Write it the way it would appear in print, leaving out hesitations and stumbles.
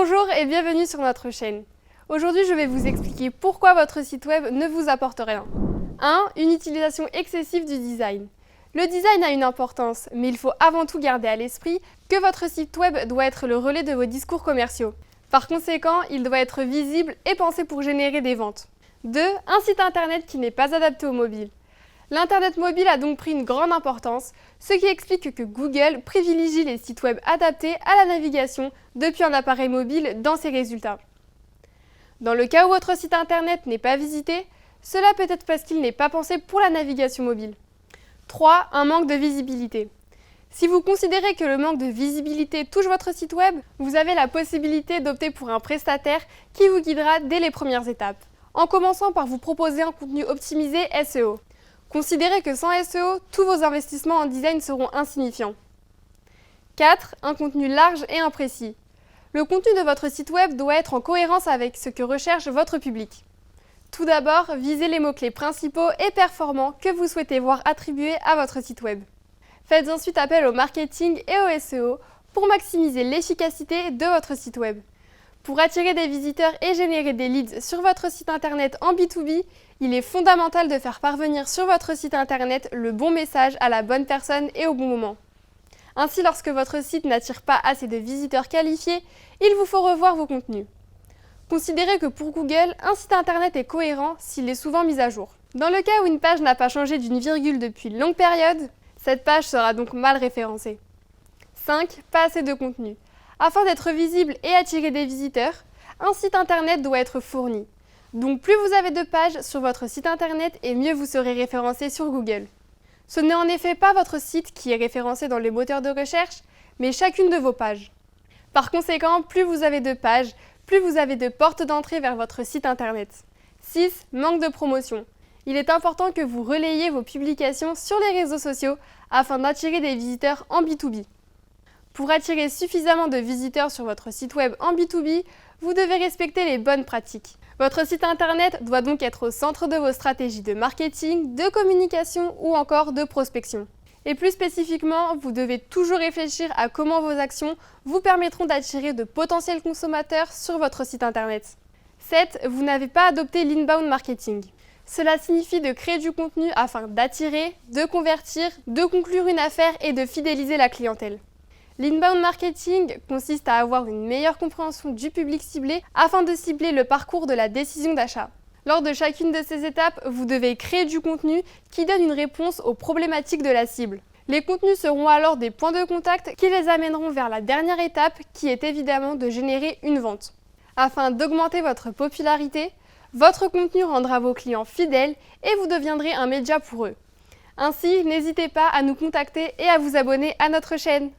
Bonjour et bienvenue sur notre chaîne. Aujourd'hui, je vais vous expliquer pourquoi votre site web ne vous apporte rien. 1. Une utilisation excessive du design. Le design a une importance, mais il faut avant tout garder à l'esprit que votre site web doit être le relais de vos discours commerciaux. Par conséquent, il doit être visible et pensé pour générer des ventes. 2. Un site internet qui n'est pas adapté au mobile. L'Internet mobile a donc pris une grande importance, ce qui explique que Google privilégie les sites web adaptés à la navigation depuis un appareil mobile dans ses résultats. Dans le cas où votre site internet n'est pas visité, cela peut être parce qu'il n'est pas pensé pour la navigation mobile. 3. Un manque de visibilité. Si vous considérez que le manque de visibilité touche votre site web, vous avez la possibilité d'opter pour un prestataire qui vous guidera dès les premières étapes, en commençant par vous proposer un contenu optimisé SEO. Considérez que sans SEO, tous vos investissements en design seront insignifiants. 4. Un contenu large et imprécis. Le contenu de votre site web doit être en cohérence avec ce que recherche votre public. Tout d'abord, visez les mots-clés principaux et performants que vous souhaitez voir attribués à votre site web. Faites ensuite appel au marketing et au SEO pour maximiser l'efficacité de votre site web. Pour attirer des visiteurs et générer des leads sur votre site internet en B2B, il est fondamental de faire parvenir sur votre site internet le bon message à la bonne personne et au bon moment. Ainsi, lorsque votre site n'attire pas assez de visiteurs qualifiés, il vous faut revoir vos contenus. Considérez que pour Google, un site internet est cohérent s'il est souvent mis à jour. Dans le cas où une page n'a pas changé d'une virgule depuis une longue période, cette page sera donc mal référencée. 5. Pas assez de contenu. Afin d'être visible et attirer des visiteurs, un site internet doit être fourni. Donc plus vous avez de pages sur votre site internet et mieux vous serez référencé sur Google. Ce n'est en effet pas votre site qui est référencé dans les moteurs de recherche, mais chacune de vos pages. Par conséquent, plus vous avez de pages, plus vous avez de portes d'entrée vers votre site internet. 6. Manque de promotion. Il est important que vous relayiez vos publications sur les réseaux sociaux afin d'attirer des visiteurs en B2B. Pour attirer suffisamment de visiteurs sur votre site web en B2B, vous devez respecter les bonnes pratiques. Votre site internet doit donc être au centre de vos stratégies de marketing, de communication ou encore de prospection. Et plus spécifiquement, vous devez toujours réfléchir à comment vos actions vous permettront d'attirer de potentiels consommateurs sur votre site internet. 7. Vous n'avez pas adopté l'inbound marketing. Cela signifie de créer du contenu afin d'attirer, de convertir, de conclure une affaire et de fidéliser la clientèle. L'inbound marketing consiste à avoir une meilleure compréhension du public ciblé afin de cibler le parcours de la décision d'achat. Lors de chacune de ces étapes, vous devez créer du contenu qui donne une réponse aux problématiques de la cible. Les contenus seront alors des points de contact qui les amèneront vers la dernière étape qui est évidemment de générer une vente. Afin d'augmenter votre popularité, votre contenu rendra vos clients fidèles et vous deviendrez un média pour eux. Ainsi, n'hésitez pas à nous contacter et à vous abonner à notre chaîne.